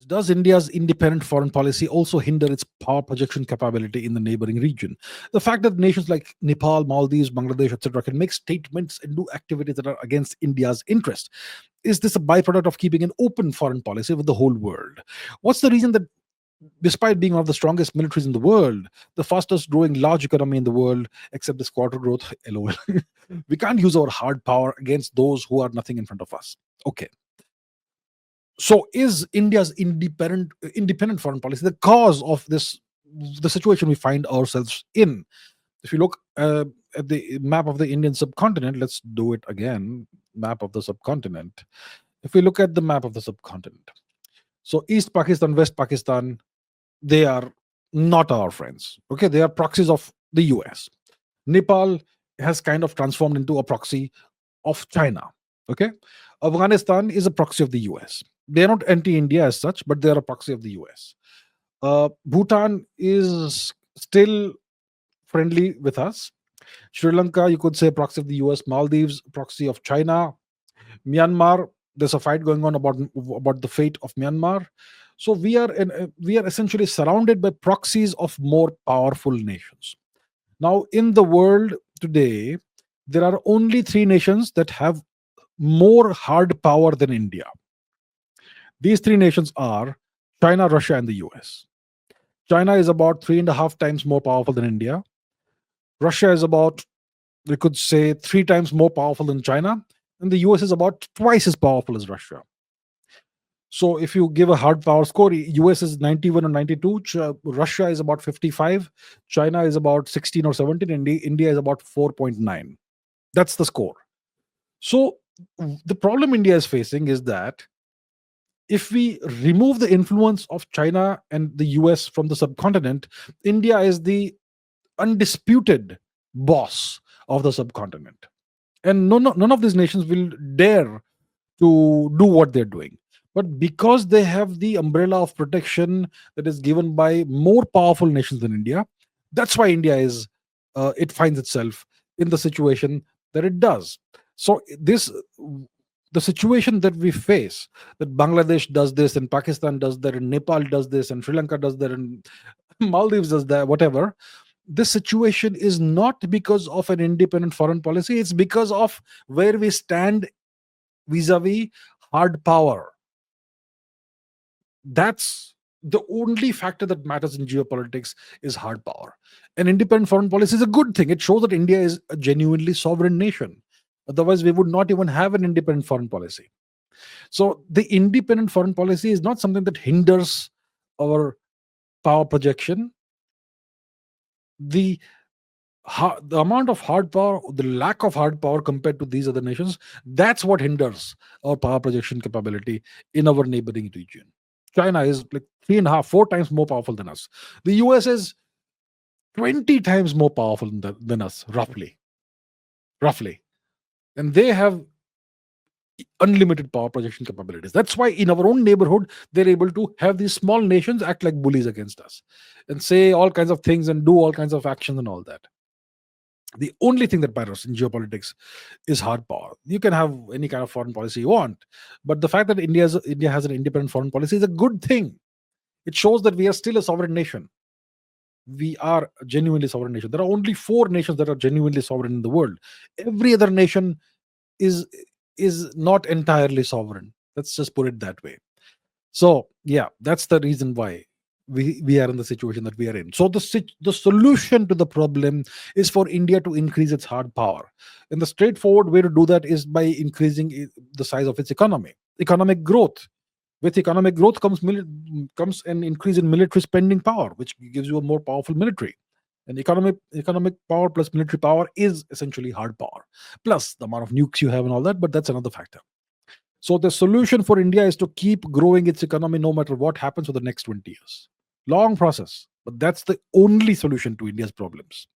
Does India's independent foreign policy also hinder its power projection capability in the neighboring region? The fact that nations like Nepal, Maldives, Bangladesh, etc., can make statements and do activities that are against India's interest, is this a byproduct of keeping an open foreign policy with the whole world? What's the reason that, despite being one of the strongest militaries in the world, the fastest growing large economy in the world, except this quarter growth, lol, we can't use our hard power against those who are nothing in front of us? Okay. So is India's independent foreign policy the cause of this, the situation we find ourselves in? If you look at the map of the Indian subcontinent, let's do it again. Map of the subcontinent. If we look at the map of the subcontinent, so East Pakistan, West Pakistan, they are not our friends. Okay, they are proxies of the US. Nepal has kind of transformed into a proxy of China. Okay, Afghanistan is a proxy of the US. They are not anti-India as such, but they are a proxy of the US. Bhutan is still friendly with us. Sri Lanka, you could say, proxy of the US. Maldives, proxy of China. Myanmar, there's a fight going on about the fate of Myanmar. So we are essentially surrounded by proxies of more powerful nations. Now, in the world today, there are only three nations that have more hard power than India. These three nations are China, Russia, and the US. China is about 3.5 times more powerful than India. Russia is about, we could say, 3 times more powerful than China. And the US is about twice as powerful as Russia. So if you give a hard power score, US is 91 or 92, Russia is about 55, China is about 16 or 17, and India is about 4.9. That's the score. So the problem India is facing is that if we remove the influence of China and the US from the subcontinent, India is the undisputed boss of the subcontinent. And none of these nations will dare to do what they're doing. But because they have the umbrella of protection that is given by more powerful nations than India, that's why India it finds itself in the situation that it does. So the situation that we face, that Bangladesh does this and Pakistan does that and Nepal does this and Sri Lanka does that and Maldives does that, whatever, this situation is not because of an independent foreign policy. It's because of where we stand vis-a-vis hard power. That's the only factor that matters in geopolitics, is hard power. An independent foreign policy is a good thing. It shows that India is a genuinely sovereign nation. Otherwise, we would not even have an independent foreign policy. So the independent foreign policy is not something that hinders our power projection. The amount of hard power, the lack of hard power compared to these other nations, that's what hinders our power projection capability in our neighboring region. China is like 3.5, 4 times more powerful than us. The US is 20 times more powerful than us, roughly. And they have unlimited power projection capabilities. That's why in our own neighborhood, they're able to have these small nations act like bullies against us and say all kinds of things and do all kinds of actions and all that. The only thing that matters in geopolitics is hard power. You can have any kind of foreign policy you want, but the fact that India has an independent foreign policy is a good thing. It shows that we are still a sovereign nation. We are a genuinely sovereign nation. There are only 4 nations that are genuinely sovereign in the world. Every other nation is not entirely sovereign. Let's just put it that way. So yeah, that's the reason why we are in the situation that we are in. So the solution to the problem is for India to increase its hard power. And the straightforward way to do that is by increasing the size of its economy. Economic growth. With economic growth comes an increase in military spending power, which gives you a more powerful military. And economic power plus military power is essentially hard power, plus the amount of nukes you have and all that. But that's another factor. So the solution for India is to keep growing its economy no matter what happens for the next 20 years. Long process, but that's the only solution to India's problems.